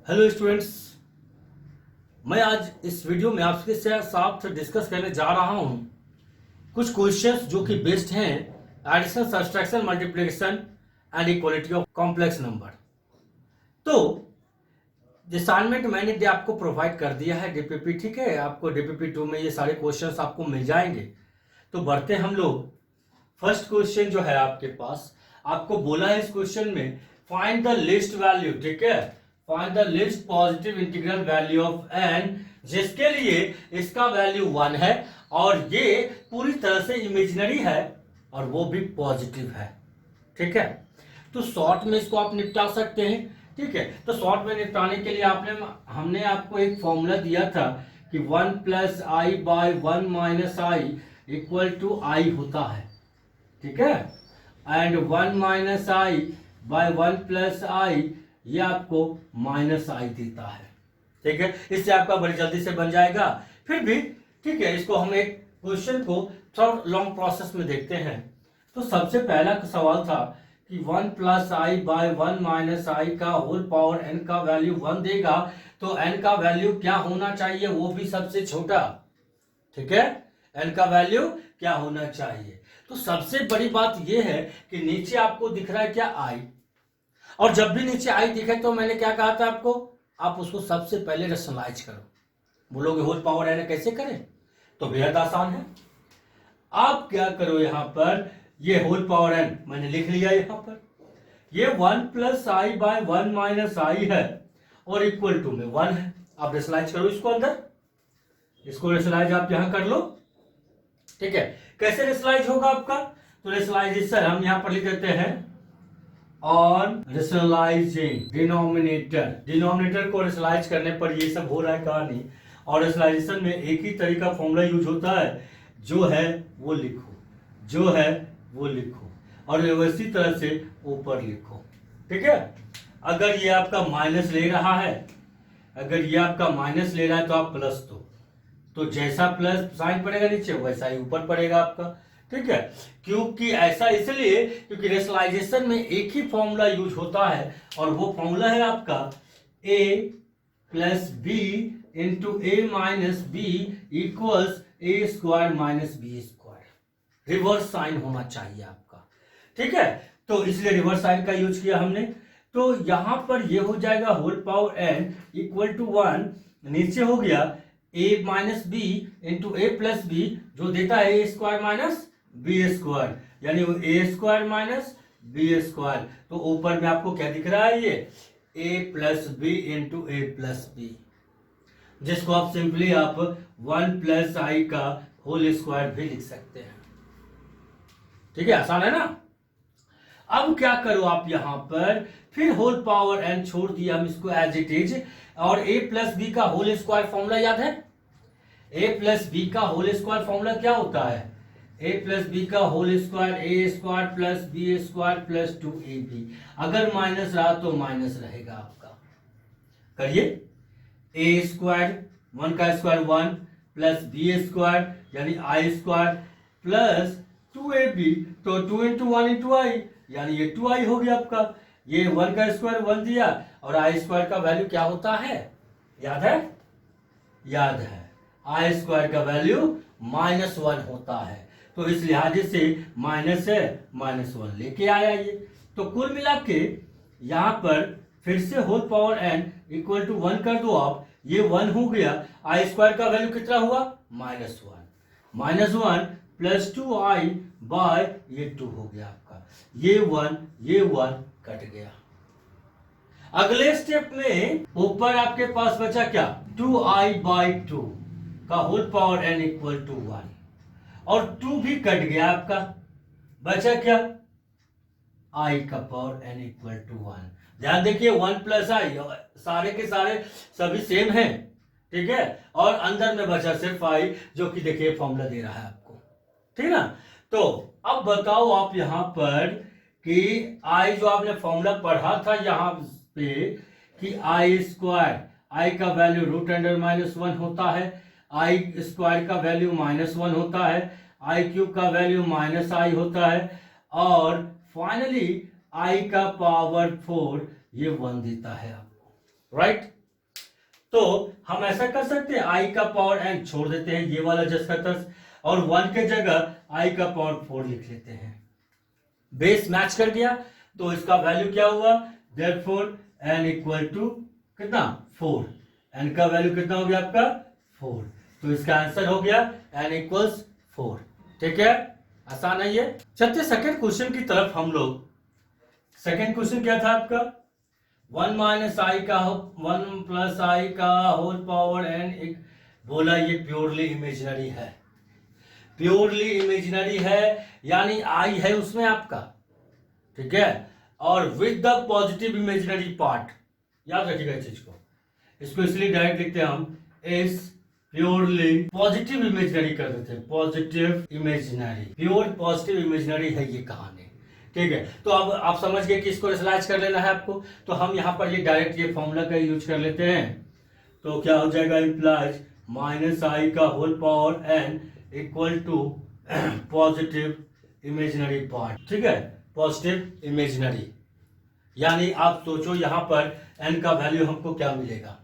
Hello students, मैं आज इस वीडियो में आपके साथ डिस्कस करने जा रहा हूं कुछ क्वेश्चंस जो कि बेस्ड हैं addition, subtraction, multiplication and equality of complex number. तो असाइनमेंट मैंने आपको प्रोवाइड कर दिया है डीपीपी, ठीक है। आपको डीपीपी 2 में ये सारे क्वेश्चंस आपको मिल जाएंगे। तो बढ़ते हम लोग। फर्स्ट क्वेश्चन जो है आपके पास, आपको बोला है इस क्वेश्चन में फाइंड द लिस्ट वैल्यू, ठीक है, find the least positive integral value of n, जिसके लिए इसका वैल्यू 1 है और ये पूरी तरह से इमेजिनरी है और वो भी पॉजिटिव है, ठीक है। तो शॉर्ट में इसको आप निपटा सकते हैं, ठीक है। तो शॉर्ट में निपटाने के लिए हमने आपको एक फॉर्मूला दिया था कि 1 plus i by 1 minus i equal to i होता है, ठीक है। And 1 minus i by 1 plus i ये आपको माइनस आई देता है, ठीक है। इससे आपका बड़ी जल्दी से बन जाएगा। फिर भी ठीक है, इसको हम एक क्वेश्चन को थोड़ा लॉन्ग प्रोसेस में देखते हैं। तो सबसे पहला सवाल था कि 1 plus i by 1 minus I का होल पावर n का वैल्यू 1 देगा, तो n का वैल्यू क्या होना चाहिए, वो भी सबसे छोटा, ठीक है। n का वैल्यू क्या होना चाहिए। तो सबसे बड़ी बात यह है कि नीचे आपको दिख रहा है क्या, i, और जब भी नीचे आई दिखे तो मैंने क्या कहा था आपको, आप उसको सबसे पहले रेशनलाइज करो। बोलोगे होल पावर n कैसे करें, तो बेहद आसान है। आप क्या करो, यहां पर ये होल पावर n मैंने लिख लिया, यहां पर ये 1 प्लस आई बाय 1 माइनस आई है और इक्वल टू में 1 है। आप रेशनलाइज करो इसको अंदर, इसको रेशनलाइज आप यहां कर लो, ठीक है। कैसे रेशनलाइज होगा आपका, तो रेशनलाइजेशन हम यहां पर लिख देते हैं ऑन रेशनलाइजिंग डिनोमिनेटर को रेशनलाइज करने पर ये सब हो रहा है कहानी। और रेशनलाइजेशन में एक ही तरीका फॉर्मूला यूज होता है, जो है वो लिखो, जो है वो लिखो और इसी तरह से ऊपर लिखो, ठीक है। अगर ये आपका माइनस ले रहा है, अगर ये आपका माइनस ले रहा है तो आप प्लस दो, तो जैसा प्लस साइन पड़ेगा नीचे वैसा ही ऊपर पड़ेगा आपका, ठीक है। क्योंकि ऐसा इसलिए क्योंकि रेशनलाइजेशन में एक ही फॉर्मूला यूज होता है और वो फॉर्मूला है आपका a plus B into A minus B equals A square minus B square. Reverse sign होना चाहिए आपका, ठीक है। तो इसलिए रिवर्स साइन का यूज किया हमने। तो यहां पर ये हो जाएगा whole power n equal to 1, नीचे हो गया a minus B into A plus B, जो देता है ए स्क्वायर माइनस बी स्क्वायर, यानी वो A square minus B square. तो ऊपर में आपको क्या दिख रहा है, ये a plus B into A plus B, जिसको आप सिंपली आप 1 प्लस आई का होल स्क्वायर भी लिख सकते हैं, ठीक है। आसान है ना। अब क्या करो आप यहां पर, फिर होल पावर n छोड़ दिया हम इसको एज इट इज, और a प्लस बी का होल स्क्वायर फॉर्मूला याद है। a प्लस बी का होल स्क्वायर फॉर्मूला क्या होता है, a प्लस बी का whole square a square plus b square plus 2ab। अगर माइनस रहा तो माइनस रहेगा आपका, करिए। ए स्क्वायर 1 का स्क्वायर 1 प्लस बी स्क्वायर यानी आई स्क्वायर प्लस 2ab, तो 2 इंटू 1 इंटू आई, यानी ये 2i हो गया आपका। ये 1 का स्क्वायर 1 दिया और आई स्क्वायर का वैल्यू क्या होता है, याद है, याद है, आई स्क्वायर का वैल्यू -1 होता है। तो इस लिहाजे से माइनस है, -1 लेके आया ये। तो कुल मिला के यहां पर फिर से whole power n equal to 1 कर दो आप, ये 1 हो गया। आई स्क्वायर का वैल्यू कितना हुआ, -1 प्लस 2i बाय ये 2 हो गया आपका, ये 1 कट गया। अगले स्टेप में ऊपर आपके पास बचा क्या, 2i बाय 2 का whole power n equal to 1, और 2 भी कट गया आपका, बचा क्या, i का पावर n इक्वल टू 1। ध्यान देखिए 1 प्लस आई सारे के सारे सभी सेम हैं, ठीक है, और अंदर में बचा सिर्फ i, जो कि देखिए फॉर्मूला दे रहा है आपको, ठीक ना। तो अब बताओ आप यहां पर कि i जो आपने फॉर्मूला पढ़ा था यहां पे कि आई स्क्वायर, आई का वैल्यू √(-1) होता है, आई स्क्वायर का वैल्यू -1 होता है, आई क्यूब का वैल्यू -i होता है, और फाइनली आई का पावर 4 ये 1 देता है आपको, राइट। तो हम ऐसा कर सकते हैं, आई का पावर n छोड़ देते हैं ये वाला जस का तस, और 1 के जगह आई का पावर 4 लिख लेते हैं। बेस मैच कर गया, तो इसका वैल्यू क्या हुआ, देयरफॉर n इक्वल टू कितना 4, n का वैल्यू कितना हो गया आपका 4, तो इसका आंसर हो गया n इक्वल्स 4। ठीक है, आसान है ये। चलते सेकंड क्वेश्चन की तरफ हम लोग। सेकंड क्वेश्चन क्या था आपका, 1 माइनस आई का 1 प्लस आई का होल पावर n, एक बोला ये प्योरली इमेजिनरी है, प्योरली इमेजिनरी है, यानी आई है उसमें आपका, ठीक है, और with the positive imaginary part, याद रखिएगा इस चीज को, इसको इसलिए डायरेक्ट लिखते हैं हम इस प्योरली पॉजिटिव इमेजिनरी कर देते हैं, positive imaginary, pure positive imaginary है ये कहानी। ठीक है, तो अब आप समझ गए कि इसको रेशनलाइज कर लेना है आपको, तो हम यहाँ पर ये डायरेक्ट ये फॉर्मूला का यूज कर लेते हैं। तो क्या हो जाएगा, इंप्लाइज माइनस आई का whole power n equal to positive imaginary part. ठीक है, पॉजिटिव इमेजिनरी, यानी आप सोचो यहाँ पर n का वैल्यू हमको क्या मिलेगा,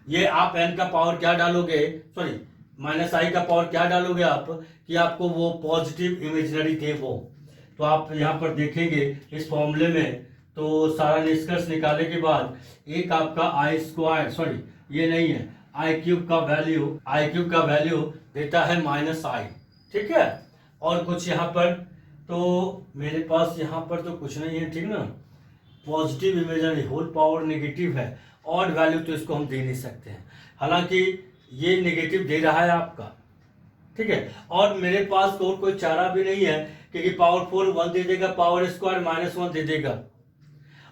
ये आप n का पावर क्या डालोगे, सॉरी माइनस आई का पावर क्या डालोगे आप, कि आपको वो पॉजिटिव इमेजिनरी दे वो। तो आप यहाँ पर देखेंगे इस फॉर्मूले में, तो सारा निष्कर्ष निकालने के बाद एक आपका आई स्क्वायर, सॉरी ये नहीं है, आई क्यूब का वैल्यू देता है माइनस आई। ठीक है, और कुछ यहाँ पर, तो मेरे पास यहाँ पर तो कुछ नहीं है, ठीक ना, positive imaginary whole power negative है, और वैल्यू तो इसको हम दे नहीं सकते हैं, हालांकि ये नेगेटिव दे रहा है आपका। ठीक है, और मेरे पास और कोई चारा भी नहीं है, क्योंकि पावर 4 1 दे देगा, पावर स्क्वायर -1 दे देगा,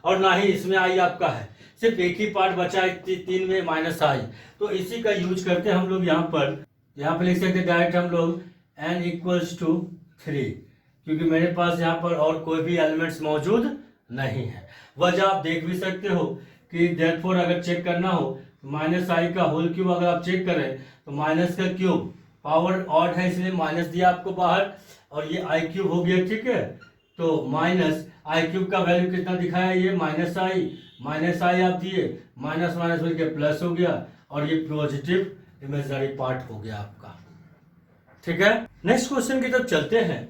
और ना ही इसमें आई आपका है, सिर्फ एक ही पार्ट बचा है 3 में माइनस आई, तो इसी का यूज करते हम लोग यहाँ पर लिख सकते डायरेक्ट हम लोग n इक्वल्स टू 3, क्योंकि मेरे पास यहाँ पर और कोई भी एलिमेंट्स मौजूद नहीं है। वजह आप देख भी सकते हो कि देयरफॉर अगर चेक करना हो, माइनस आई का होल क्यूब अगर आप चेक करें तो माइनस का क्यूब पावर ऑड है, इसलिए माइनस दिया आपको बाहर, और ये आई क्यूब हो गया। ठीक है, तो माइनस आई क्यूब का वैल्यू कितना दिखाया, ये माइनस आई आप दिए, माइनस माइनस मिल के प्लस हो गया, और ये पॉजिटिव इमेजिनरी पार्ट हो गया आपका। ठीक है, नेक्स्ट क्वेश्चन की तरफ चलते हैं।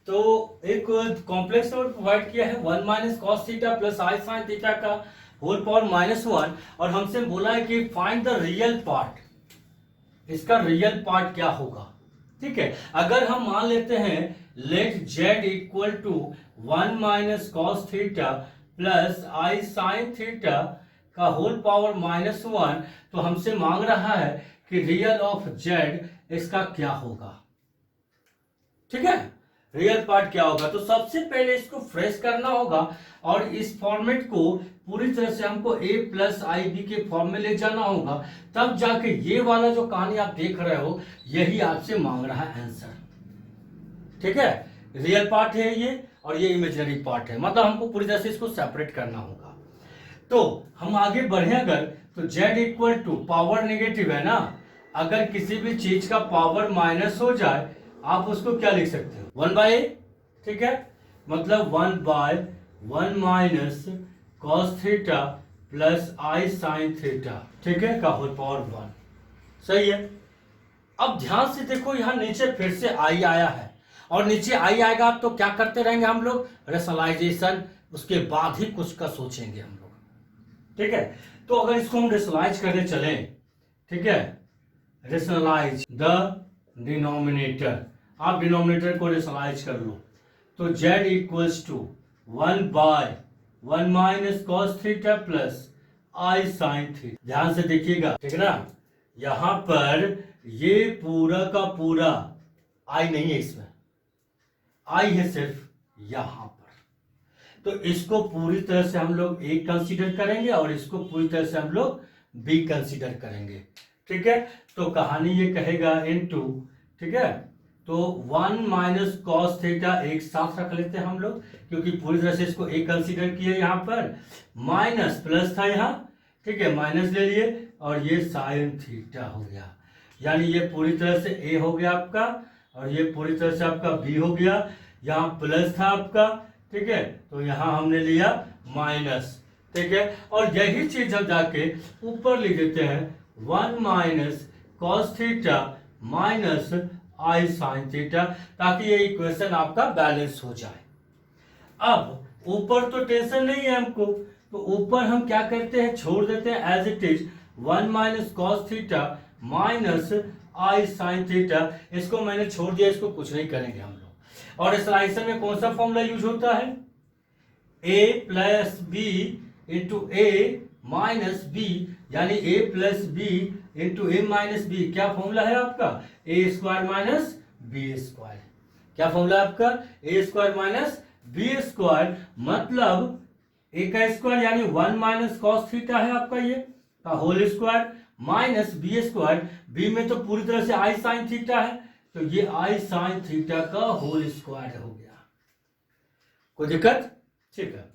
तो एक कॉम्प्लेक्स नंबर प्रोवाइड किया है 1 माइनस कॉस थीटा प्लस आई साइन थीटा का होल पावर -1, और हमसे बोला है कि फाइंड द रियल पार्ट, इसका रियल पार्ट क्या होगा। ठीक है, अगर हम मान लेते हैं let z equal to 1 minus cos theta plus I sine theta का होल पावर -1, तो हमसे मांग रहा है कि रियल ऑफ z इसका क्या होगा। ठीक है, रियल पार्ट क्या होगा, तो सबसे पहले इसको फ्रेश करना होगा, और इस फॉर्मेट को पूरी तरह से हमको a प्लस आई बी के फॉर्म में ले जाना होगा, तब जाके ये वाला जो कहानी आप देख रहे हो यही आपसे मांग रहा है आंसर। ठीक है, रियल पार्ट है ये, और ये इमेजिनरी पार्ट है, मतलब हमको पूरी तरह से इसको सेपरेट करना होगा। तो हम आगे बढ़े अगर, तो z equal to power negative है ना, अगर किसी भी चीज का पावर माइनस हो जाए आप उसको क्या लिख सकते हो, 1/a। ठीक है, मतलब 1/1 माइनस कॉस थीटा प्लस आई साइन थीटा, ठीक है, का होल पावर 1। सही है, अब ध्यान से देखो यहां नीचे फिर से आई आया है, और नीचे आई आएगा तो क्या करते रहेंगे हम लोग, रेशनलाइजेशन, उसके बाद ही कुछ का सोचेंगे हम लोग। ठीक है, तो अगर इसको हम रेशनलाइज करने चले, ठीक है, रेशनलाइज द डिनोमिनेटर, आप डिनोमिनेटर को रेशनलाइज कर लो, तो z equals to 1/1 minus cos theta plus I sine theta. ध्यान से देखिएगा, ठीक है ना, यहां पर ये पूरा का पूरा आई नहीं है, इसमें आई है सिर्फ यहां पर, तो इसको पूरी तरह से हम लोग ए कंसीडर करेंगे, और इसको पूरी तरह से हम लोग बी कंसीडर करेंगे। ठीक है, तो कहानी ये कहेगा इनटू, ठीक है, तो 1 माइनस कॉस थीटा एक साथ रख लेते हैं हम लोग, क्योंकि पूरी तरह से इसको ए कंसीडर किए, यहां पर माइनस प्लस था यहाँ, ठीक है, माइनस ले लिए, और ये साइन थीटा हो गया, यानी ये पूरी तरह से ए हो गया आपका, और ये पूरी तरह से आपका बी हो गया। यहाँ प्लस था आपका, ठीक है, तो यहाँ हमने लिया माइनस, ठीक है। और यही चीज हम जाके ऊपर लिख देते हैं 1 minus cos theta minus I sine theta, ताकि ये इक्वेशन आपका बैलेंस हो जाए। अब ऊपर तो टेंशन नहीं है हमको, तो ऊपर हम क्या करते हैं, छोड़ देते हैं as it is 1 minus cos theta minus I sine theta. इसको मैंने छोड़ दिया, इसको कुछ नहीं करेंगे हम लोग। और इस राइसन में कौन सा फॉर्मूला यूज होता है, a plus B into A minus B, यानी a plus B into A minus B. क्या फॉर्मूला है आपका, A square minus B square. क्या फॉर्मूला है आपका, A square minus B square, मतलब ए का स्क्वायर यानी 1 माइनस कॉस थीटा है आपका ये का whole square minus B square. B में तो पूरी तरह से आई साइन थीटा है, तो ये आई साइन थीटा का होल स्क्वायर हो गया। कोई दिक्कत, ठीक है।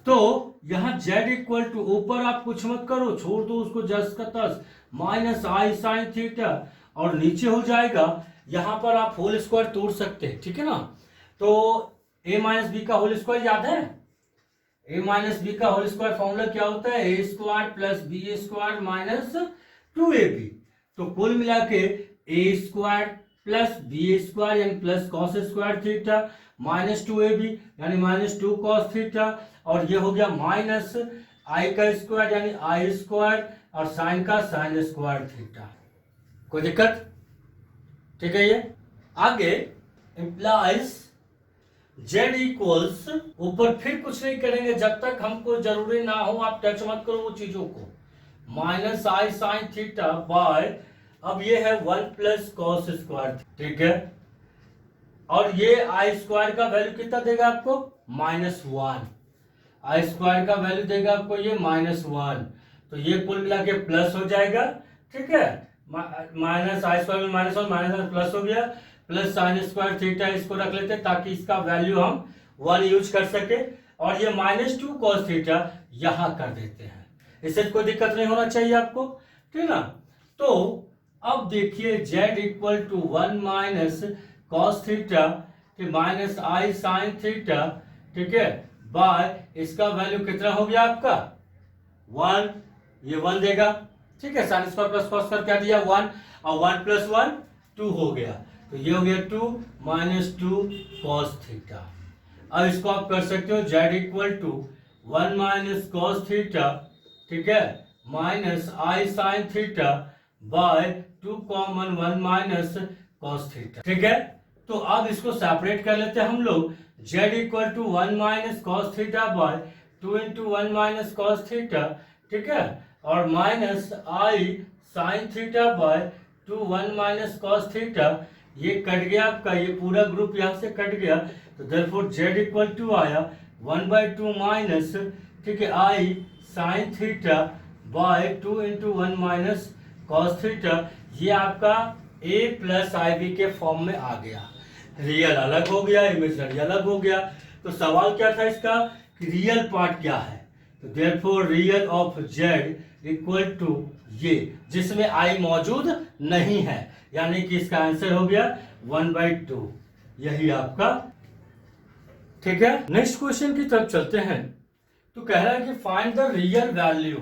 तो यहां z इक्वल टू, ऊपर आप कुछ मत करो, छोड़ दो उसको जस का तस, माइनस आई साइन थीटा, और नीचे हो जाएगा, यहां पर आप होल स्क्वायर तोड़ सकते हैं, ठीक है ना। तो a माइनस बी का होल स्क्वायर याद है, a माइनस बी का होल स्क्वायर फॉर्मूला क्या होता है, ए square plus b square minus 2ab। तो कुल मिला के a square plus b square यानी plus cos square theta minus 2ab यानी माइनस 2 कॉस थीटा, और ये हो गया माइनस आई का स्क्वायर यानी आई स्क्वायर और साइन का साइन स्क्वायर थीटा। कोई दिक्कत, ठीक है। ये आगे इंप्लाइज z इक्वल्स, ऊपर फिर कुछ नहीं करेंगे जब तक हमको जरूरी ना हो, आप टच मत करो वो चीजों को, minus I sine theta bye, अब ये है 1 प्लस कॉस स्क्वायर, ठीक है। और ये आई स्क्वायर का वैल्यू कितना देगा आपको, -1। आई स्क्वायर का वैल्यू देगा आपको ये -1, तो ये कुल मिला के प्लस हो जाएगा, ठीक है। माइनस आई स्क्वायर में -1 माइनस प्लस हो गया, प्लस साइन स्क्वायर थीटा, इसको रख लेते हैं ताकि इसका वैल्यू हम 1 यूज कर सके, और ये -2 कॉस थीटा यहां कर देते हैं, इससे कोई दिक्कत नहीं होना चाहिए आपको, ठीक ना। तो अब देखिए z equal to 1 minus cos theta minus I sine theta, ठीक है, बाय इसका वैल्यू कितना हो गया आपका 1, ये 1 देगा, ठीक है। Sine square plus cos square क्या दिया 1, और 1 प्लस 1 2 हो गया, तो ये हो गया 2 माइनस 2 कॉस थीटा। अब इसको आप कर सकते हो z equal to 1 minus cos theta, ठीक है, minus I sine theta by 2 common 1 minus cos theta, ठीक है। तो अब इसको सेपरेट कर लेते हैं हम लोग, z equal to 1 minus cos theta by 2 into 1 minus cos theta, ठीक है, और minus I sine theta by 2 1 minus cos theta, ये कट गया आपका, ये पूरा ग्रुप यहां से कट गया, तो देयरफॉर z इक्वल टू आया 1/2 माइनस, ठीक है, i sine theta by 2 into 1 minus cos theta. ये आपका a प्लस आई बी के फॉर्म में आ गया, रियल अलग हो गया, इमेजिनरी अलग हो गया। तो सवाल क्या था इसका कि रियल पार्ट क्या है, तो therefore real of z equal to ये, जिसमें i मौजूद नहीं है, यानी कि इसका आंसर हो गया 1/2, यही आपका, ठीक है। नेक्स्ट क्वेश्चन की तरफ चलते हैं। तो कह रहा है कि find the real value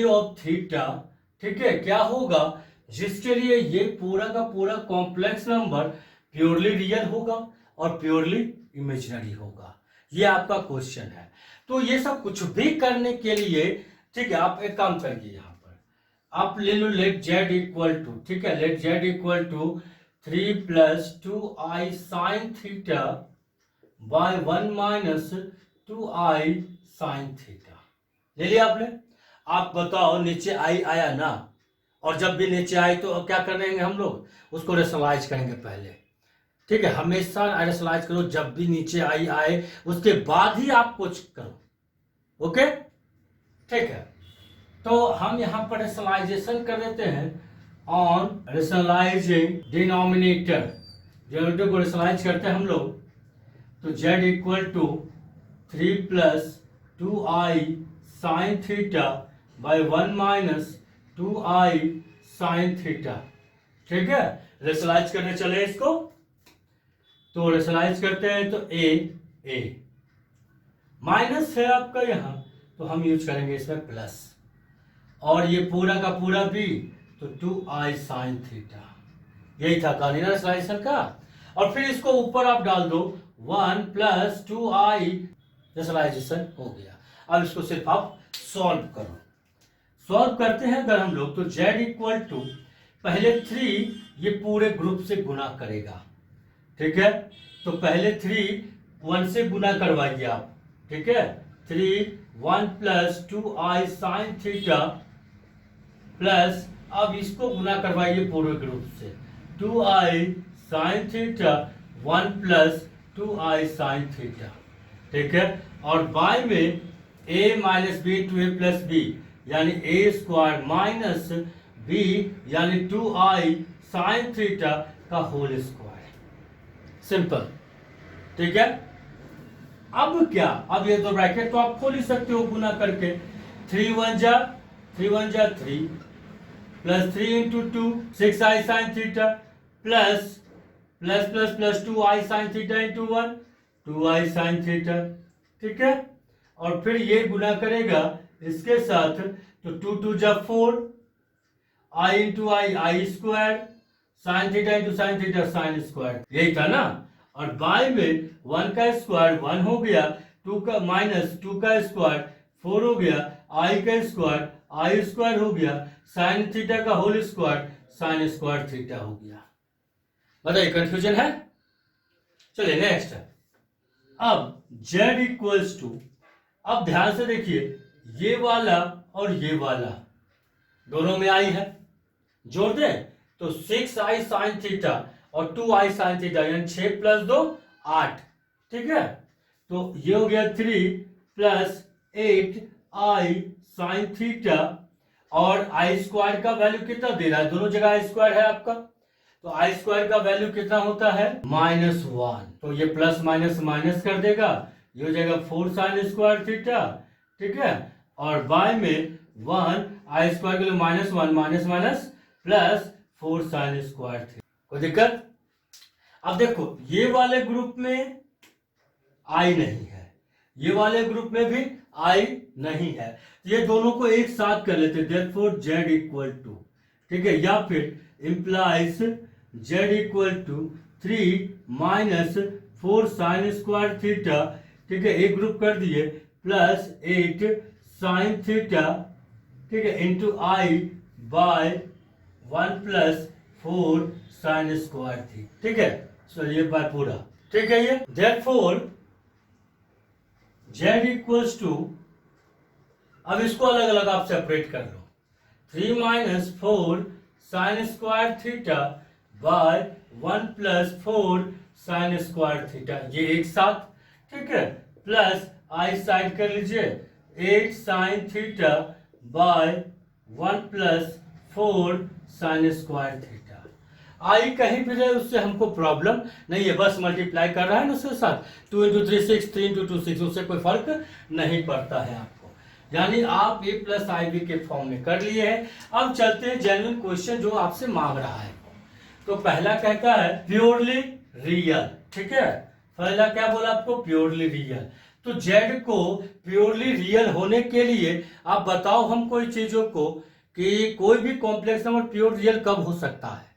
of theta, ठीक है, क्या होगा जिसके लिए ये पूरा का पूरा कॉम्प्लेक्स नंबर प्योरली रियल होगा और प्योरली इमेजिनरी होगा, ये आपका क्वेश्चन है। तो ये सब कुछ भी करने के लिए, ठीक है, आप एक काम करिए, यहां पर आप ले लो लेट z इक्वल टू, ठीक है, let z equal to 3 plus 2i sine theta by 1 minus 2i sine theta ले लिया आपने। आप बताओ नीचे आई आया ना, और जब भी नीचे आई तो क्या करेंगे हम लोग, उसको रेशनलाइज करेंगे पहले, ठीक है। हमेशा रेशनलाइज करो, जब भी नीचे आई आए उसके बाद ही आप कुछ करो, ओके, ठीक है। तो हम यहां पर रेशनलाइजेशन कर देते हैं ऑन रेशनलाइजिंग डिनोमिनेटर, डिनोमिनेटर को रेशनलाइज करते हैं हम लोग, तो z equal to 3 plus 2i sine theta by 1 minus 2i sine theta, ठीक है। रेशनलाइज करने चले इसको, तो रेशनलाइज करते हैं, तो a माइनस है आपका यहाँ, तो हम यूज करेंगे इसमें प्लस, और ये पूरा का पूरा भी, तो 2i sin थीटा, यही था कार्डिनलाइजेशन का। और फिर इसको ऊपर आप डाल दो 1 + 2i, रेशनलाइजेशन हो गया। अब इसको सिर्फ आप सॉल्व करो। सॉल्व करते हैं अगर हम लोग, तो z इक्वल टू पहले 3 ये पूरे ग्रुप से गुना करेगा, ठीक है। तो पहले 3 1 से गुना करवाइए आप, ठीक है। 3 1 + 2i sin थीटा प्लस, अब इसको गुना करवाइए पूरे ग्रुप से, 2i sin theta 1 + 2i sin theta, ठीक है। और बाय में a - b × a + b, यानी a² माइनस b यानी 2i sin थीटा का होल स्क्वायर, सिंपल, ठीक है। अब क्या, अब ये तो ब्रैकेट तो आप खोल ही सकते हो गुना करके, 3 1 जा 3 plus 3 × 2 6i sin theta plus 2i sin theta × 1 2i sin theta, ठीक है। और फिर ये गुना करेगा इसके साथ, तो 2 2 जा 4, i × i square, sin theta × sin theta sin square, यही था ना। और बाय में 1 का स्क्वायर 1 हो गया, 2 का माइनस 2 का स्क्वायर 4 हो गया, i का स्क्वायर i स्क्वायर हो गया, sin थीटा का whole square sin square theta हो गया। बताइए कंफ्यूजन है? चलिए नेक्स्ट। अब z इक्वल्स टू, अब ध्यान से देखिए, ये वाला और ये वाला दोनों में i है, जोड़ दे तो 6i sin थीटा और 2i sin थीटा, यानी 6 + 2 8, ठीक है। तो ये हो गया 3 + 8i sin थीटा, और i² का वैल्यू कितना दे रहा है, दोनों जगह i² है आपका, तो i² का वैल्यू कितना होता है -1, तो ये प्लस माइनस माइनस कर देगा, ये हो जाएगा 4 sin² थीटा, ठीक है। और बाय में 1 i² के लिए -1 minus minus plus 4 sin² theta, कोई दिक्कत? अब देखो ये वाले ग्रुप में i नहीं है, ये वाले ग्रुप में भी i नहीं है, ये दोनों को एक साथ कर लेते, therefore z इक्वल टू, ठीक है, या फिर implies z equal to 3 - 4 sin² theta, ठीक है, एक ग्रुप कर दिए, प्लस 8 sin थीटा, ठीक है, इंटू i बाय 1 + 4 sin² थी, ठीक है। चलिए बाय पूरा, ठीक है। ये therefore z इक्वल्स टू, अब इसको अलग अलग आप सेपरेट कर लो, 3 - 4 sin² theta by 1 + 4 sin² theta, ये एक साथ, ठीक है, प्लस i साइड कर लीजिए, 8 sin theta by 1 + 4 sin² theta. I कहीं भी रहे उससे हमको प्रॉब्लम नहीं है, बस मल्टीप्लाई कर रहा है ना उसके साथ, 2 × 3 6, 3 × 2 6, उससे कोई फर्क नहीं पड़ता है आपको, यानी आप a + ib के फॉर्म में कर लिए हैं। अब चलते हैं जेन्युइन क्वेश्चन जो आपसे मांग रहा है। तो पहला कहता है प्योरली रियल, ठीक है, पहला क्या बोला आपको, प्योरली रियल। तो z को प्योरली रियल होने के लिए आप बताओ हमको इन चीजों को, कि कोई भी कॉम्प्लेक्स नंबर प्योर रियल कब हो सकता है,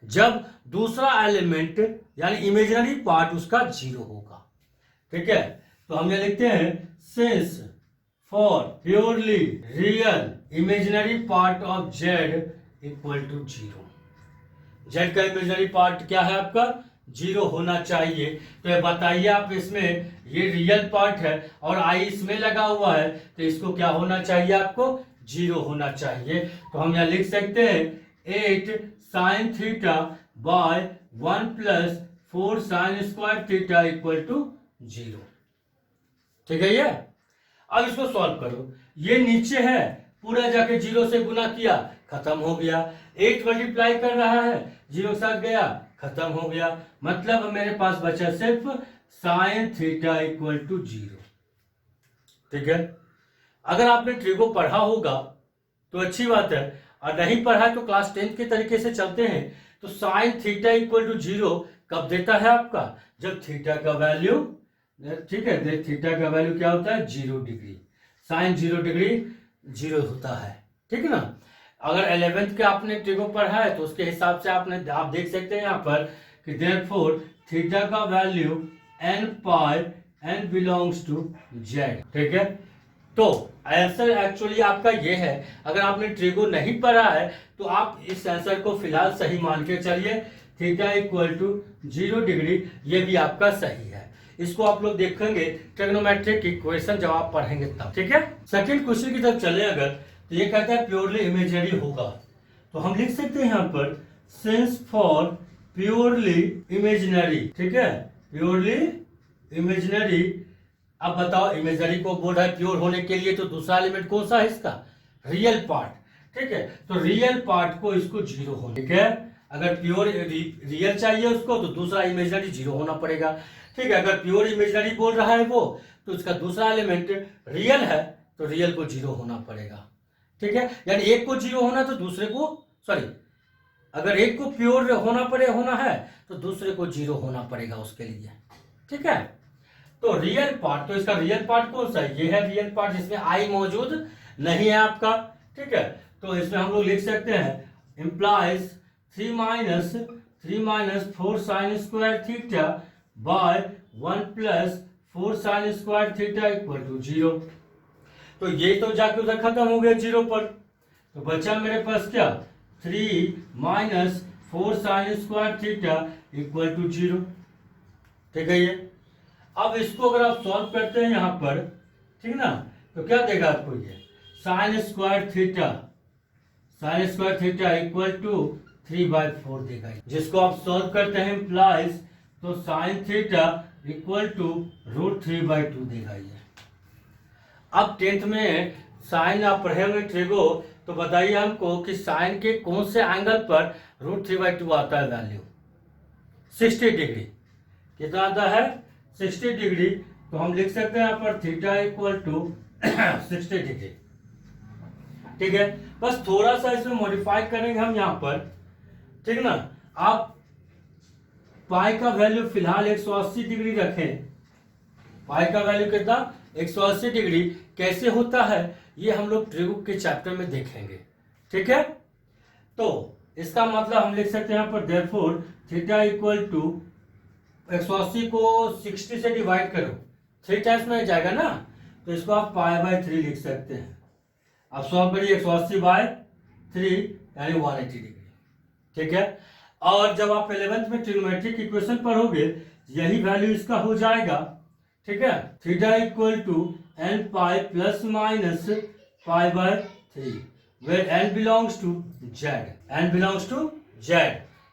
जब दूसरा एलिमेंट यानी इमेजिनरी पार्ट उसका 0 होगा, ठीक है। तो हम ये लिखते हैं, since for purely real imaginary part of z equal to 0, z का इमेजिनरी पार्ट क्या है आपका, 0 होना चाहिए। तो ये बताइए आप, इसमें ये रियल पार्ट है और i इसमें लगा हुआ है, तो इसको क्या होना चाहिए आपको, 0 होना चाहिए। तो हम यहाँ लिख सकते हैं 8 sin theta by 1 + 4 sin² theta equal to 0, ठीक है। ये अब इसको सॉल्व करो, ये नीचे है, पूरा जाके 0 से गुना किया, खत्म हो गया, 8 मल्टीप्लाई कर रहा है, 0 के साथ गया, खत्म हो गया, मतलब मेरे पास बचा सिर्फ sin थीटा इक्वल टू 0, ठीक है। अगर आपने ट्रिगो पढ़ा होगा तो अच्छी बात है, और नहीं पढ़ा तो क्लास 10 के तरीके से चलते हैं। तो sin थीटा इक्वल टू 0 कब देता है आपका, जब थीटा का वैल्यू ठीक है, देख थीटा का वैल्यू क्या होता है 0 डिग्री, साइन 0 डिग्री 0 होता है, ठीक है ना। अगर 11th के आपने ट्रिगो पढ़ा है तो उसके हिसाब से आप देख सकते हैं यहाँ पर कि देयरफॉर थीटा का value n pi n belongs to z, ठीक है। तो आंसर एक्चुअली आपका ये है। अगर आपने ट्रिगो नहीं पढ़ा है तो आप इस आंसर को फिलहाल सही मान के चलिए, थीटा इक्वल टू 0 डिग्री, ये भी आपका सही है। इसको आप लोग देखेंगे ट्रिग्नोमेट्रिक इक्वेशन जब आप पढ़ेंगे तब, ठीक है। सेकंड क्वेश्चन की तरफ चले अगर, तो ये कहता है प्योरली इमेजिनरी होगा, तो हम लिख सकते हैं यहाँ पर सिंस फॉर प्योरली इमेजिनरी, ठीक है, प्योरली इमेजिनरी। अब बताओ इमेजिनरी को बोल रहा है प्योर होने के लिए, तो दूसरा एलिमेंट कौन सा है इसका, रियल पार्ट, ठीक है। तो रियल पार्ट को इसको 0 होना, ठीक है। अगर प्योर रियल चाहिए उसको तो दूसरा इमेजिनरी 0 होना पड़ेगा, ठीक है। अगर प्योर इमेजिनरी बोल रहा है वो, तो उसका दूसरा एलिमेंट रियल है तो रियल को 0 होना पड़ेगा, ठीक है। यानी एक को 0 होना तो दूसरे को, सॉरी, अगर एक को प्योर होना है तो दूसरे को 0 होना पड़ेगा उसके लिए, ठीक है। तो रियल पार्ट, तो इसका रियल पार्ट कौन सा है, ये है रियल पार्ट जिसमें आई मौजूद नहीं है आपका, ठीक है। तो इसमें हम लोग लिख सकते हैं implies 3 minus 4 sine square theta by 1 plus 4 sine square theta equal to 0। तो ये तो जाके उधर खत्म हो गया 0 पर, तो बचा मेरे पास क्या 3 minus 4 sine square theta equal to 0, ठीक है। ये अब इसको अगर आप सॉल्व करते हैं यहाँ पर, ठीक ना, तो क्या देगा आपको ये sine square theta equal to 3/4 देगा, जिसको आप सॉल्व करते हैं इंप्लाइज, तो साइन थीटा इक्वल टू √3/2 देगा ये। अब 10th में साइन आप पढ़े होंगे ट्रिगो, तो बताइए हमको कि साइन के कौन से एंगल पर √3/2 आता है वैल्यू, 60 डिग्री। कितना आता है 60 डिग्री। तो हम लिख सकते हैं यहाँ पर थीटा इक्वल टू 60 डिग्री, ठीक है। बस थोड़ा सा इसमें मॉडिफाई करेंगे हम यहाँ पर, ठीक ना। आप पाई का वैल्यू फिलहाल 180 डिग्री रखें, पाई का वैल्यू कितना 180 डिग्री। कैसे होता है ये हम लोग ट्रिगो के चैप्टर में देखेंगे, ठीक है। तो इसका मतलब हम लिख सकते हैं यहाँ पर देयरफॉर थीटा इक्वल टू 180 को 60 से डिवाइड करो, 3 टाइम्स में जाएगा ना, तो इसको आप π/3 लिख सकते हैं। अब सॉल्व करिए 180/3 यानी 180 डिग्री, ठीक है। और जब आप 11th में ट्रिग्नोमेट्रिक इक्वेशन पढ़ोगे यही वैल्यू इसका हो जाएगा, ठीक है। Theta equal to n pi plus minus π/3 where n belongs to z,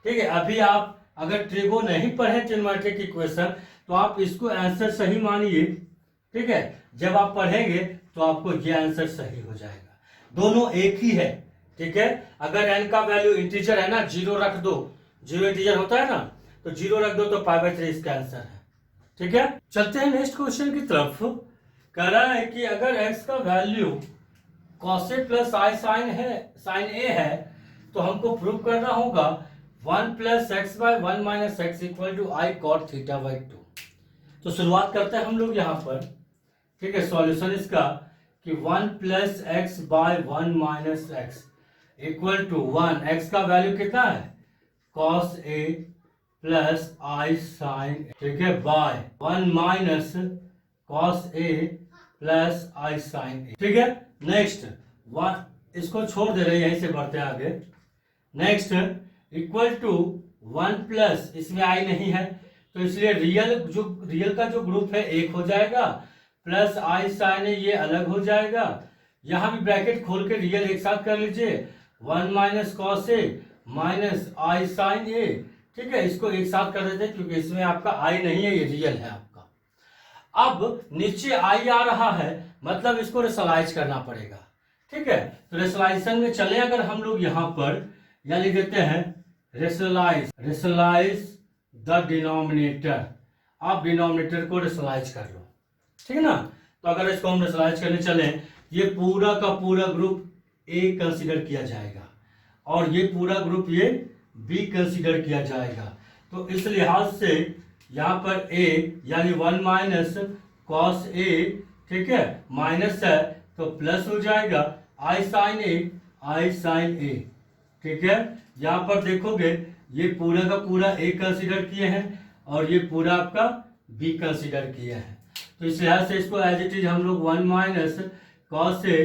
ठीक है। अभी आप अगर ट्रिगो नहीं पढ़े ट्रिग्नोमेट्रिक इक्वेशन तो आप इसको आंसर सही मानिए, ठीक है। जब आप पढ़ेंगे तो आपको ये आंसर सही हो जाएगा, दोनों एक ही है, ठीक है। अगर n का वैल्यू इंटीजर है ना, 0 रख दो, 0 इंटीजर होता है ना, तो 0 रख दो तो π/3 इसका आंसर है, ठीक है। चलते हैं नेक्स्ट क्वेश्चन की तरफ। कह रहा है कि अगर x का value cos A plus I sine A है, तो हमको प्रूव करना होगा 1 plus x/1 minus x equal to i cot θ/2। तो शुरुआत करते हैं हम लोग यहाँ पर, ठीक है, सॉल्यूशन इसका कि 1 plus x/1 minus x equal to 1, x का वैल्यू कितना है cos A plus I sine, ठीक है, by 1 minus cos A plus I sine A, ठीक है। नेक्स्ट 1 इसको छोड़ दे रहे हैं, यहीं से बढ़ते हैं आगे। नेक्स्ट इक्वल टू 1 प्लस, इसमें आई नहीं है तो इसलिए रियल का जो ग्रुप है एक हो जाएगा, प्लस आई साइन ए ये अलग हो जाएगा। यहां भी ब्रैकेट खोल के रियल एक साथ कर लीजिए, 1 minus cos a minus I sign ए, ठीक है। इसको एक साथ कर देते हैं क्योंकि इसमें आपका आई नहीं है, ये रियल है आपका। अब नीचे आई आ रहा है, मतलब इसको रेशनलाइज करना पड़ेगा, ठीक है। तो रेशनलाइजेशन में चले अगर हम लोग यहाँ पर या लिख देते हैं रेशनलाइज द डिनोमिनेटर, आप डिनोमिनेटर को रेशनलाइज कर लो, ठीक है ना। तो अगर इसको हम रेशनलाइज करने चले, ये पूरा का पूरा ग्रुप ए कंसीडर किया जाएगा और ये पूरा ग्रुप ये बी कंसीडर किया जाएगा। तो इस लिहाज से यहाँ पर a यानी 1 माइनस कॉस a, ठीक है, माइनस है तो प्लस हो जाएगा आई साइन a, ठीक है। यहाँ पर देखोगे ये पूरा का पूरा a कंसीडर किए हैं और ये पूरा आपका b कंसीडर किया है, तो इस लिहाज से इसको एज इट इज हम लोग 1 minus cos a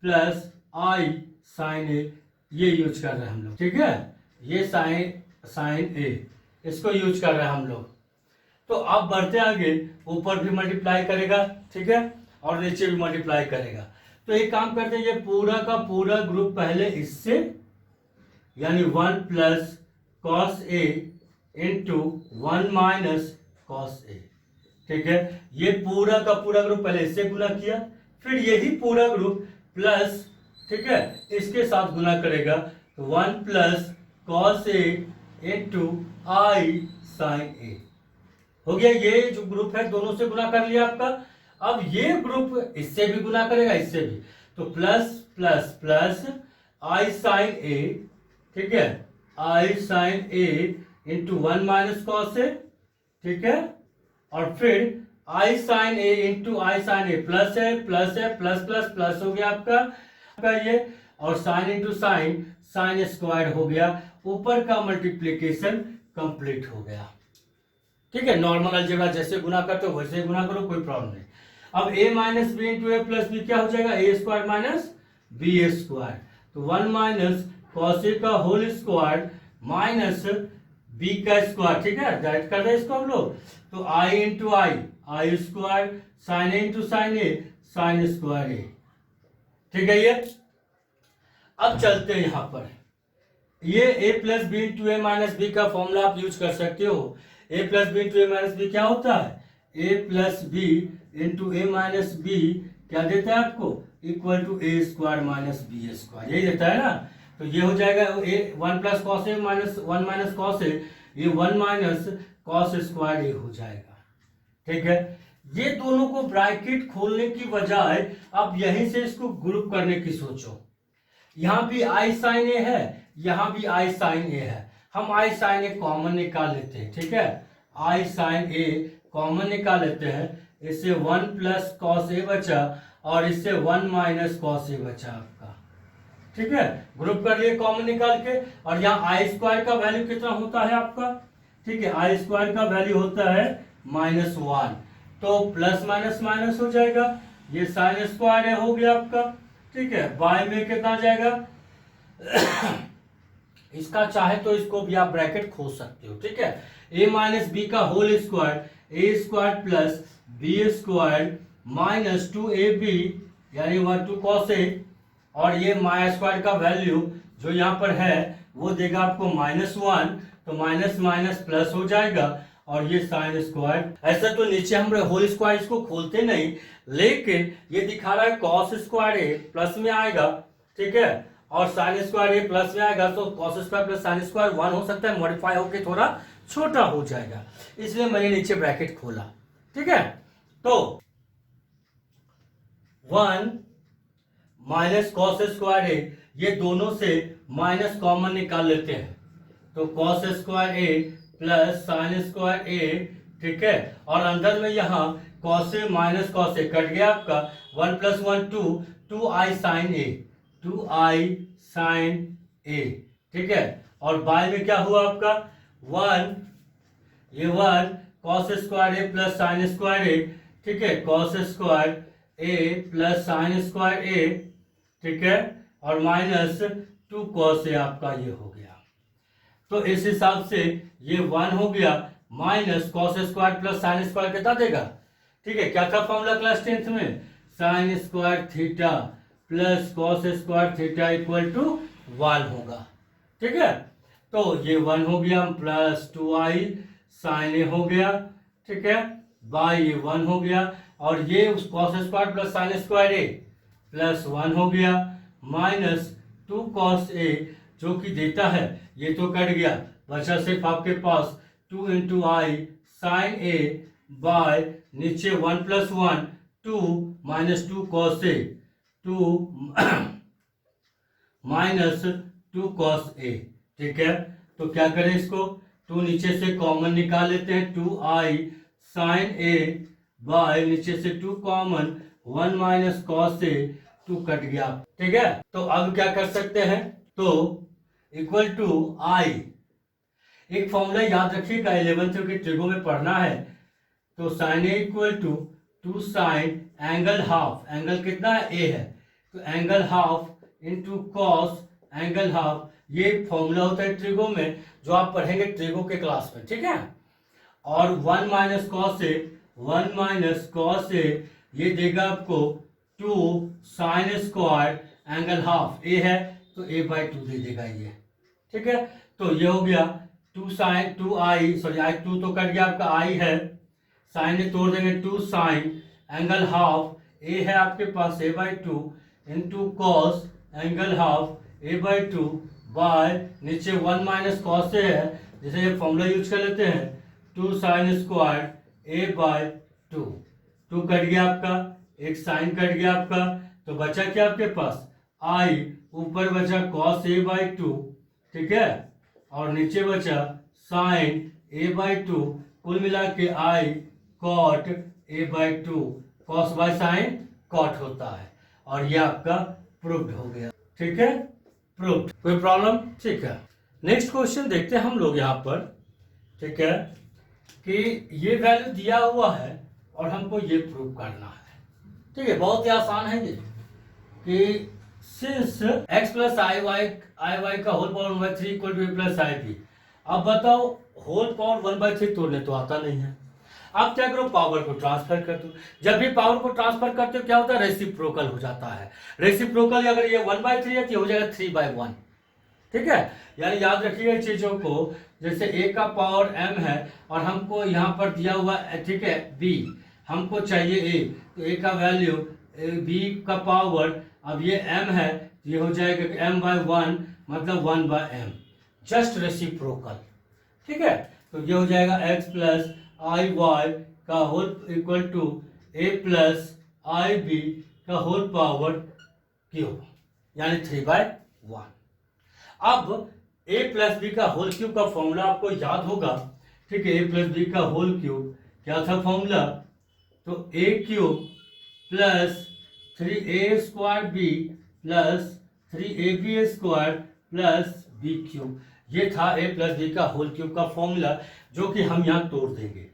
plus I sine a ये यूज कर रहे हैं हम लोग, ठीक है। ये साइन a इसको यूज कर रहे हैं हम लोग। तो अब बढ़ते आगे, ऊपर भी मल्टीप्लाई करेगा, ठीक है, और नीचे भी मल्टीप्लाई करेगा। तो एक काम करते हैं, ये पूरा का पूरा ग्रुप पहले इससे यानी 1 plus cos a into 1 minus cos a, ठीक है। ये पूरा का पूरा ग्रुप पहले इससे गुना किया, फिर यही पूरा ग्रुप प्लस, ठीक है, इसके साथ गुना करेगा तो 1 plus cos a into i sine a हो गया। ये जो ग्रुप है दोनों से गुना कर लिया आपका। अब ये ग्रुप इससे भी गुना करेगा, इससे भी, तो plus plus plus I sine a, ठीक है, i sine a into 1 minus cos a, ठीक है, और फिर i sine a into i sine a plus है प्लस है प्लस प्लस प्लस हो गया आपका ये, और sine into sine sine square हो गया। ऊपर का मल्टीप्लीकेशन कंप्लीट हो गया, ठीक है। नॉर्मल अलजेब्रा जैसे गुना करते हो वैसे गुना करो, कोई प्रॉब्लम नहीं। अब a minus B into A plus b क्या हो जाएगा, a square minus B square, तो 1 माइनस कॉस ए का होल स्क्वायर माइनस बी का स्क्वायर, ठीक है, डायरेक्ट कर रहे हैं इसको हम लोग, तो आई इंटू आई स्क्वायर साइन ए इंटू साइन ए साइन स्क्वायर ए, ठीक है। ये अब चलते हैं यहाँ पर, ये a plus B into A minus b का फॉर्मूला आप यूज कर सकते हो। a plus B into A minus B क्या होता है, a plus B into A minus B क्या देता है आपको, equal to a square minus B square, यही देता है ना। तो ये हो जाएगा a 1 plus cos a minus 1 minus cos a, ये 1 माइनस कॉस स्क्वायर ए हो जाएगा, ठीक है। ये दोनों को ब्रैकेट खोलने की बजाय अब यहीं से इसको ग्रुप करने की सोचो। यहाँ भी आई साइन ए है, यहाँ भी आई साइन ए है, हम आई साइन ए कॉमन निकाल लेते हैं, ठीक है, आई साइन ए कॉमन निकाल लेते हैं। इससे 1 प्लस कॉस ए बचा और इससे 1 माइनस कॉस ए बचा आपका, ठीक है। ग्रुप कर लिए कॉमन निकाल के, और यहाँ आई स्क्वायर का वैल्यू कितना होता है आपका, ठीक है, आई स्क्वायर का वैल्यू होता है -1, तो प्लस माइनस माइनस हो जाएगा, ये साइन स्क्वायर हो गया आपका, ठीक है। बाय में कितना जाएगा इसका चाहे तो इसको भी आप ब्रैकेट खोल सकते हो, ठीक है। a माइनस बी का whole square, a square plus b square minus 2ab यानी 1 कॉस ए, और ये माई स्क्वायर का वैल्यू जो यहाँ पर है वो देगा आपको -1, तो माइनस माइनस प्लस हो जाएगा, और ये साइन स्क्वायर। ऐसा तो नीचे हम होल स्क्वायर इसको खोलते नहीं, लेकिन ये दिखा रहा है कॉस स्क्वायर ए प्लस में आएगा, ठीक है, और साइन स्क्वायर ए प्लस में आएगा, तो cos square plus sine square 1 हो सकता है, मॉडिफाई होकर थोड़ा छोटा हो जाएगा, इसलिए मैंने नीचे ब्रैकेट खोला, ठीक है। तो 1 माइनस कॉस स्क्वायर ए, ये दोनों से माइनस कॉमन निकाल लेते हैं, तो cos square a plus sine square ए, ठीक है, और अंदर में यहाँ cos a minus cos A cut गया आपका, 1 प्लस 1 2 आई साइन ए, 2 आई साइन ए, ठीक है, और बाय में क्या हुआ आपका 1, ये 1 cos square a plus sine square ए, ठीक है, cos square a plus sine square ए, ठीक है, और माइनस 2 कॉस ए आपका ये हो गया। तो इस हिसाब से ये 1 हो गया, minus cos square plus sine square कितना देगा, ठीक है, क्या था फॉर्मूला क्लास 10th में, sine square theta plus cos square theta equal to 1 होगा, ठीक है। तो ये 1 हो गया प्लस 2i साइन ए हो गया, ठीक है, बाय ये 1 हो गया, और ये cos square plus sine square a plus 1 हो गया, माइनस 2 कॉस ए जो कि देता है, ये तो कट गया, बचा सिर्फ आपके पास 2 into i sign A bye नीचे 1 plus 1 2 minus 2 cos A, 2 minus 2 cos A, ठीक है। तो क्या करें इसको, 2 नीचे से कॉमन निकाल लेते हैं, 2i साइन ए बाय नीचे से 2 कॉमन 1 माइनस कॉस ए, 2 कट गया। ठीक है, तो अब क्या कर सकते हैं, तो इक्वल टू आई, एक फॉर्मूला याद रखिएगा 11th के ट्रिगो में पढ़ना है, तो sine a equal to 2 sine angle half, angle कितना है ए है, तो angle half into cos angle half, ये एक फॉर्मूला होता है ट्रिगो में जो आप पढ़ेंगे ट्रिगो के क्लास में। ठीक है, और 1 minus cos A, 1 minus cos a ये देगा आपको 2 sine square angle half, a है तो a बाई 2 दे देगा ये। ठीक है, तो ये हो गया 2 साइन 2 आई, सॉरी आई 2 तो कट गया आपका, आई है साइन में तोड़ देंगे 2 साइन एंगल हाफ, ए है आपके पास a by 2 into cos angle half a by 2 by नीचे 1 माइनस कॉस ए है, जैसे ये फॉर्मूला यूज कर लेते हैं, 2 sine square a by 2, 2 cut गया आपका, एक साइन कट गया आपका, तो बचा क्या आपके पास आई, ऊपर बचा कॉस ए बाई 2, ठीक है, और नीचे बचा साइन ए बाई 2, कुल मिला के i cot a by 2, cos by sine cot होता है, और ये आपका प्रूव्ड हो गया। ठीक है, प्रूव्ड, कोई प्रॉब्लम? ठीक है, नेक्स्ट क्वेश्चन देखते हैं हम लोग यहाँ पर। ठीक है, कि ये वैल्यू दिया हुआ है और हमको ये प्रूव करना है। ठीक है, बहुत ही आसान है ये, कि since x plus i y का whole power 1/3 equal to a plus i b, अब बताओ होल पावर 1/3 तोड़ने तो आता नहीं है, आप क्या करो पावर को ट्रांसफर कर दो, जब भी पावर को ट्रांसफर करते हो क्या होता है, रेसिप्रोकल हो जाता है, रेसिप्रोकल अगर ये 1/3 है तो हो जाएगा 3/1। ठीक है, यानी याद रखिए चीजों को, जैसे a का पावर m है और हमको यहाँ पर दिया हुआ है, ठीक है, b, हमको चाहिए a, तो a का वैल्यू b का पावर, अब ये m है, ये हो जाएगा m/1 मतलब 1/m, जस्ट रेसिप्रोकल। ठीक है, तो ये हो जाएगा x प्लस आई वाई का whole equal to a plus i b का होल पावर क्यूब, यानी 3/1। अब a प्लस बी का होल क्यूब का फॉर्मूला आपको याद होगा। ठीक है, a प्लस बी का होल क्यूब क्या था फॉर्मूला, तो a cube plus 3a square b plus 3ab square plus b cube, ये था a प्लस बी का होल क्यूब का फॉर्मूला, जो कि हम यहाँ तोड़ देंगे।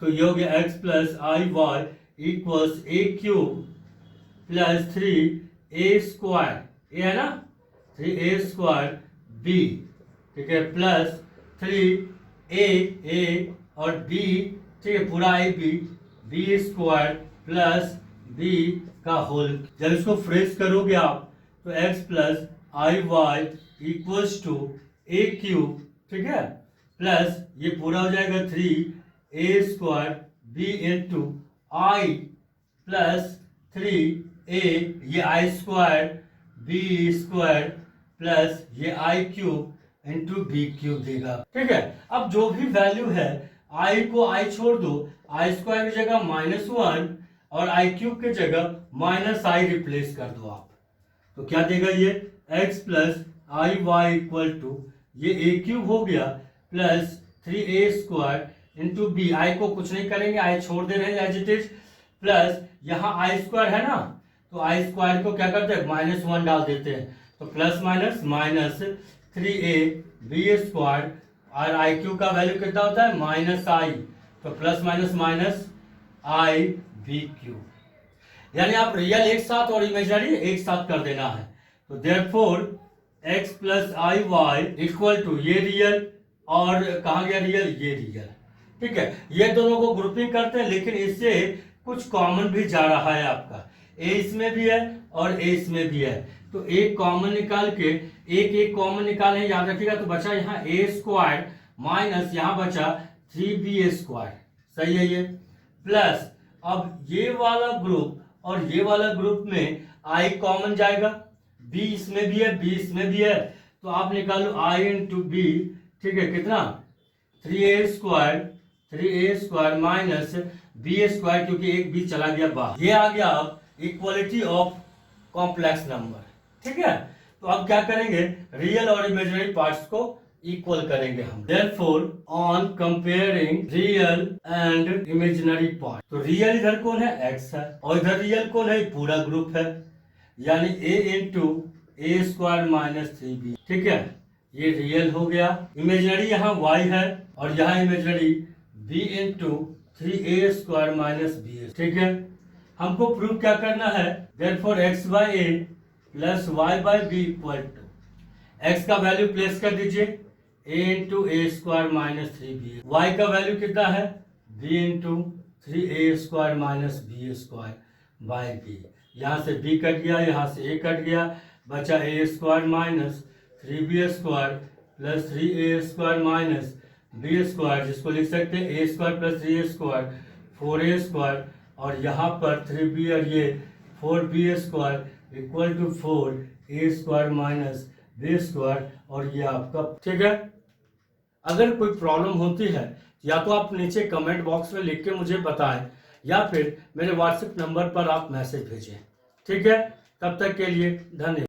तो ये हो गया x plus i y equals a cube plus 3a square, a है ना, 3a स्क्वायर b, ठीक है, प्लस 3a और b, ठीक है, पूरा i b square plus b का होल, जब इसको फ्रेश करोगे आप तो x plus i y equals to a cube, ठीक है, प्लस ये पूरा हो जाएगा 3a square b into i plus 3a, ये i square b square plus ये i cube into b cube देगा। ठीक है, अब जो भी वैल्यू है आई को आई छोड़ दो, आई स्क्वायर की जगह -1 और आई क्यूब की जगह -i रिप्लेस कर दो आप, तो क्या देगा ये x plus i y equal to ये a क्यूब हो गया plus 3a square into b, i को कुछ नहीं करेंगे, आई छोड़ दे रहे हैं एज इट इज, प्लस यहाँ आई स्क्वायर है ना, तो आई स्क्वायर को क्या करते हैं -1 डाल देते हैं, तो plus minus minus 3ab square, और आई क्यूब का वैल्यू कितना होता है -i, तो प्लस माइनस माइनस आई बी क्यूब, यानी आप रियल एक साथ और इमेजिनरी एक साथ कर देना है, तो therefore x plus i y equal to ये रियल और कहाँ गया रियल, ये रियल। ठीक है, ये दोनों को ग्रुपिंग करते हैं, लेकिन इससे कुछ कॉमन भी जा रहा है आपका, a इसमें भी है और a इसमें भी है, तो एक कॉमन निकाल के एक कॉमन निकाले, याद रखिएगा, तो बचा यहाँ a स्क्वायर माइनस यहाँ बचा 3b स्क्वायर, सही है ये, प्लस अब ये वाला ग्रुप और ये वाला ग्रुप में i कॉमन जाएगा, b इसमें भी है b इसमें भी है, तो आप निकालो i इंटू बी, ठीक है, कितना 3a square minus b square, क्योंकि एक b चला गया बाहर, ये आ गया इक्वलिटी ऑफ कॉम्प्लेक्स नंबर। ठीक है, तो अब क्या करेंगे, रियल और इमेजिनरी पार्ट्स को इक्वल करेंगे हम। Therefore, on comparing real and imaginary part, तो रियल इधर कौन है, x है, और इधर रियल कौन है, पूरा ग्रुप है, यानी a into a square minus 3b। ठीक है, ये रियल हो गया। इमेजिनरी यहाँ y है और यहाँ imaginary b into 3a square minus b। ठीक है, हमको प्रूव क्या करना है, therefore x by a plus y by b equal to, x का वैल्यू प्लेस कर दीजिए a into a square minus 3b, y का वैल्यू कितना है b into 3a square minus b square by b। यहाँ से b कट गया, यहाँ से a कट गया, बचा a square minus 3b square plus 3a square minus b square, जिसको लिख सकते हैं a square plus 3a square 4a square, और यहाँ पर 3b और ये 4b square equal to 4a square minus b square, और ये आपका। ठीक है, अगर कोई प्रॉब्लम होती है या तो आप नीचे कमेंट बॉक्स में लिख के मुझे बताएं, या फिर मेरे व्हाट्सएप नंबर पर आप मैसेज भेजें। ठीक है, तब तक के लिए धन्यवाद।